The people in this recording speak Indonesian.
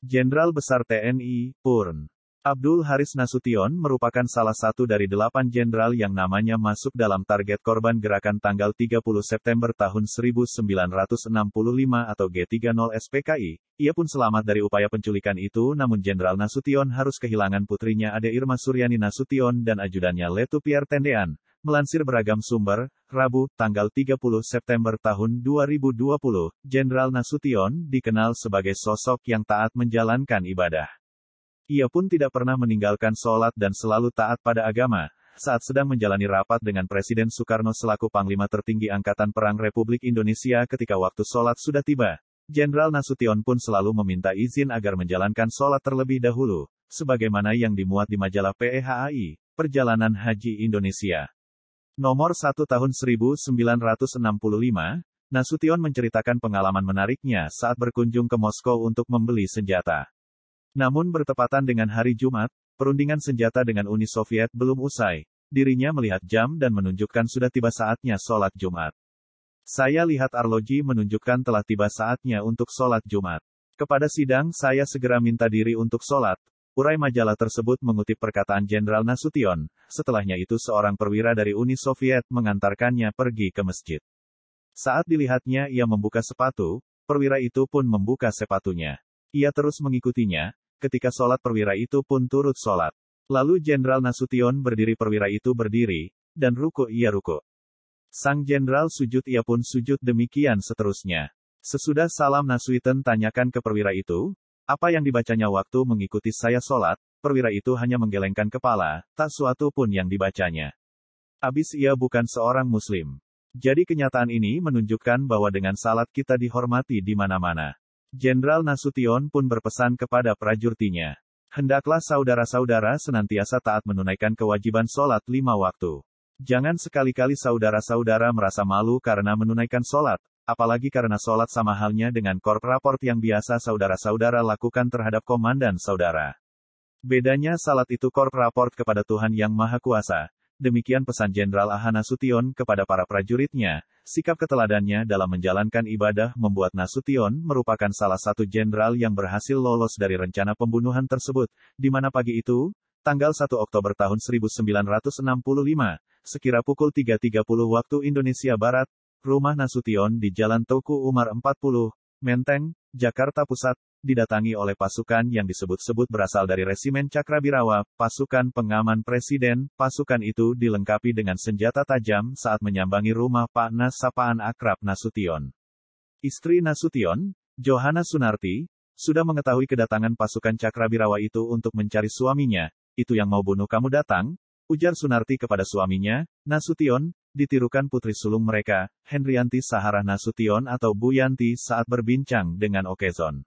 Jenderal Besar TNI, Purn. Abdul Haris Nasution merupakan salah satu dari 8 jenderal yang namanya masuk dalam target korban gerakan tanggal 30 September tahun 1965 atau G30 SPKI. Ia pun selamat dari upaya penculikan itu, namun Jenderal Nasution harus kehilangan putrinya Ade Irma Suryani Nasution dan ajudannya Letu Pierre Tendean. Melansir beragam sumber, Rabu, tanggal 30 September tahun 2020, Jenderal Nasution dikenal sebagai sosok yang taat menjalankan ibadah. Ia pun tidak pernah meninggalkan sholat dan selalu taat pada agama. Saat sedang menjalani rapat dengan Presiden Soekarno selaku Panglima Tertinggi Angkatan Perang Republik Indonesia ketika waktu sholat sudah tiba, Jenderal Nasution pun selalu meminta izin agar menjalankan sholat terlebih dahulu, sebagaimana yang dimuat di majalah PEHAI, Perjalanan Haji Indonesia. Nomor 1 tahun 1965, Nasution menceritakan pengalaman menariknya saat berkunjung ke Moskow untuk membeli senjata. Namun bertepatan dengan hari Jumat, perundingan senjata dengan Uni Soviet belum usai. Dirinya melihat jam dan menunjukkan sudah tiba saatnya sholat Jumat. Saya lihat arloji menunjukkan telah tiba saatnya untuk sholat Jumat. Kepada sidang saya segera minta diri untuk sholat. Urai majalah tersebut mengutip perkataan Jenderal Nasution. Setelahnya itu seorang perwira dari Uni Soviet mengantarkannya pergi ke masjid. Saat dilihatnya ia membuka sepatu, perwira itu pun membuka sepatunya. Ia terus mengikutinya. Ketika sholat perwira itu pun turut sholat. Lalu Jenderal Nasution berdiri, perwira itu berdiri, dan ruku ia ruku. Sang jenderal sujud ia pun sujud, demikian seterusnya. Sesudah salam Nasution tanyakan ke perwira itu, apa yang dibacanya waktu mengikuti saya sholat? Perwira itu hanya menggelengkan kepala, tak suatu pun yang dibacanya. Abis ia bukan seorang muslim. Jadi kenyataan ini menunjukkan bahwa dengan salat kita dihormati di mana-mana. Jenderal Nasution pun berpesan kepada prajuritnya. Hendaklah saudara-saudara senantiasa taat menunaikan kewajiban sholat 5 waktu. Jangan sekali-kali saudara-saudara merasa malu karena menunaikan sholat, apalagi karena sholat sama halnya dengan korp-raport yang biasa saudara-saudara lakukan terhadap komandan saudara. Bedanya salat itu korp-raport kepada Tuhan Yang Maha Kuasa. Demikian pesan Jenderal A.H. Nasution kepada para prajuritnya. Sikap keteladannya dalam menjalankan ibadah membuat Nasution merupakan salah satu jenderal yang berhasil lolos dari rencana pembunuhan tersebut, di mana pagi itu, tanggal 1 Oktober tahun 1965, sekira pukul 3.30 waktu Indonesia Barat, rumah Nasution di Jalan Teuku Umar 40, Menteng, Jakarta Pusat, didatangi oleh pasukan yang disebut-sebut berasal dari Resimen Cakrabirawa, pasukan pengaman presiden. Pasukan itu dilengkapi dengan senjata tajam saat menyambangi rumah Pak Nas sapaan akrab Nasution. Istri Nasution, Johanna Sunarti, sudah mengetahui kedatangan pasukan Cakrabirawa itu untuk mencari suaminya. Itu yang mau bunuh kamu datang? Ujar Sunarti kepada suaminya, Nasution. Ditirukan putri sulung mereka, Hendrianti Saharah Nasution atau Bu Yanti saat berbincang dengan Okezon.